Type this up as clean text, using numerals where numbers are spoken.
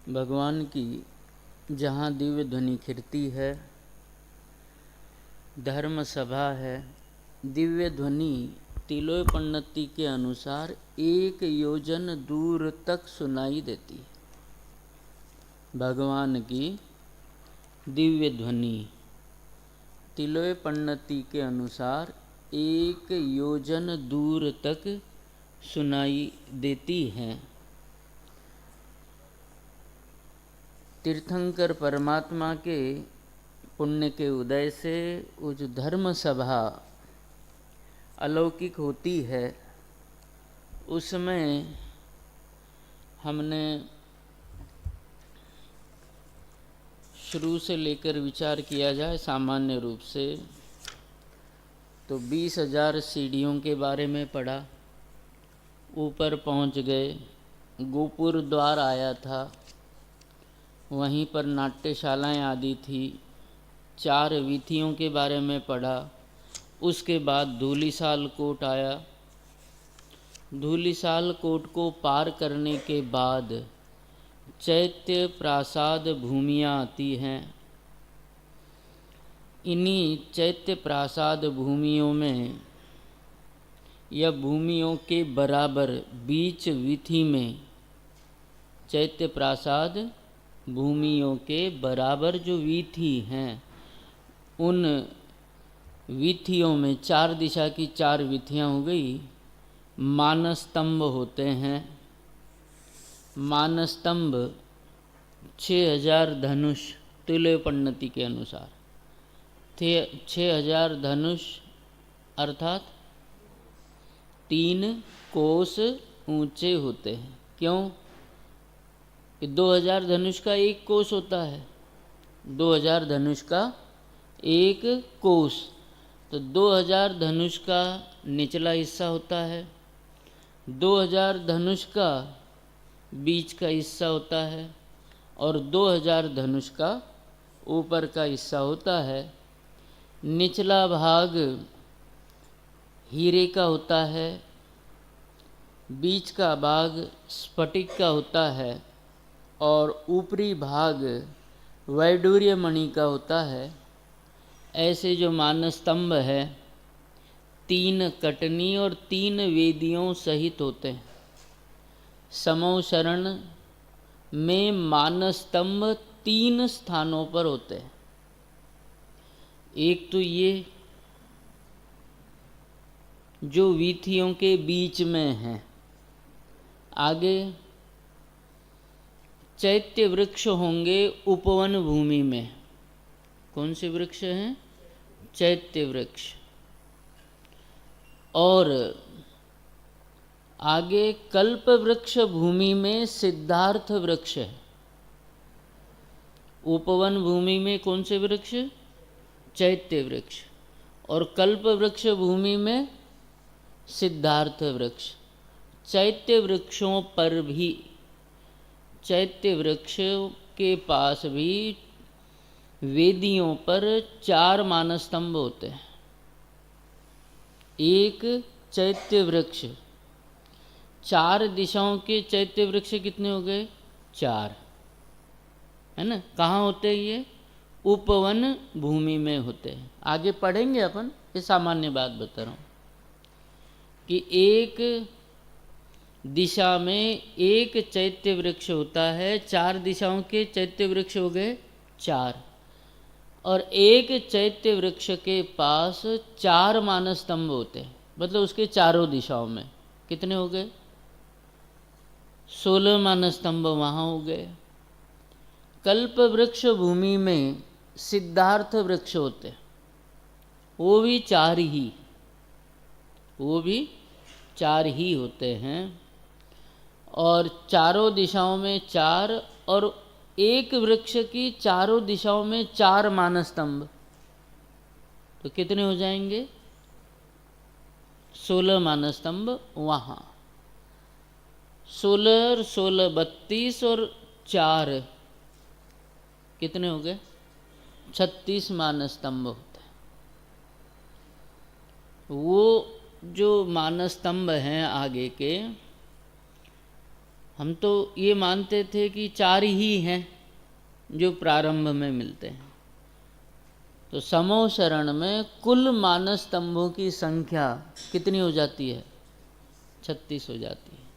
भगवान की जहाँ दिव्य ध्वनि खिरती है, धर्म सभा है, दिव्य ध्वनि तिलोय पन्नति के अनुसार 1 योजन दूर तक सुनाई देती है। भगवान की दिव्य ध्वनि तिलोय पन्नति के अनुसार 1 योजन दूर तक सुनाई देती है। तीर्थंकर परमात्मा के पुण्य के उदय से वो जो धर्म सभा अलौकिक होती है, उसमें हमने शुरू से लेकर विचार किया जाए सामान्य रूप से तो 20,000 सीढ़ियों के बारे में पढ़ा। ऊपर पहुंच गए, गोपुर द्वार आया था, वहीं पर नाट्यशालाएं आदि थी। 4 वीथियों के बारे में पढ़ा। उसके बाद धूलिसाल कोट आया। धूलिसाल कोट को पार करने के बाद चैत्य प्रासाद भूमियाँ आती हैं। इन्हीं चैत्य प्रासाद भूमियों में या भूमियों के बराबर बीच वीथी में, चैत्य प्रासाद भूमियों के बराबर जो वीथी हैं, उन वीथियों में 4 दिशा की 4 वीथियाँ हो गई। मानस्तंभ होते हैं। मानस्तंभ 6,000 धनुष तिलोय पन्नति के अनुसार 6,000 धनुष अर्थात 3 कोस ऊंचे होते हैं। क्यों? कि 2,000 धनुष का 1 कोस होता है। 2,000 धनुष का 1 कोस, तो 2,000 धनुष का निचला हिस्सा होता है, 2,000 धनुष का बीच का हिस्सा होता है और 2,000 धनुष का ऊपर का हिस्सा होता है। निचला भाग हीरे का होता है, बीच का भाग स्फटिक का होता है और ऊपरी भाग वैडूर्य मणि का होता है। ऐसे जो मानस्तंभ है 3 कटनी और 3 वेदियों सहित होते हैं। समो शरण में मानस्तंभ 3 स्थानों पर होते हैं। एक तो ये जो वीथियों के बीच में है। आगे चैत्य वृक्ष होंगे उपवन भूमि में। कौन से वृक्ष हैं? चैत्य वृक्ष। और आगे कल्प वृक्ष भूमि में सिद्धार्थ वृक्ष है। उपवन भूमि में कौन से वृक्ष? चैत्य वृक्ष। और कल्प वृक्ष भूमि में सिद्धार्थ वृक्ष। चैत्य वृक्षों पर भी, चैत्य वृक्ष के पास भी वेदियों पर 4 मानस्तंभ होते हैं। एक चैत्य वृक्ष, 4 दिशाओं के चैत्य वृक्ष कितने हो गए? 4, है ना। कहाँ होते हैं ये? उपवन भूमि में होते हैं। आगे पढ़ेंगे अपन, ये सामान्य बात बता रहा हूँ कि एक दिशा में एक चैत्य वृक्ष होता है। 4 दिशाओं के चैत्य वृक्ष हो गए 4, और एक चैत्य वृक्ष के पास 4 मानस्तंभ होते हैं। मतलब उसके चारों दिशाओं में कितने हो गए? 16 मानस्तंभ वहाँ हो गए। कल्प वृक्ष भूमि में सिद्धार्थ वृक्ष होते हैं, वो भी 4 ही, वो भी 4 ही होते हैं। और चारों दिशाओं में 4, और एक वृक्ष की चारों दिशाओं में 4 मानस्तंभ, तो कितने हो जाएंगे? 16 मानस्तंभ वहाँ। 16 और 16 32 और 4 कितने हो गए? 36 मानस्तंभ होते हैं। वो जो मानस्तंभ हैं आगे के, हम तो ये मानते थे कि 4 ही हैं जो प्रारंभ में मिलते हैं। तो समो शरण में कुल मानस स्तंभों की संख्या कितनी हो जाती है? 36 हो जाती है।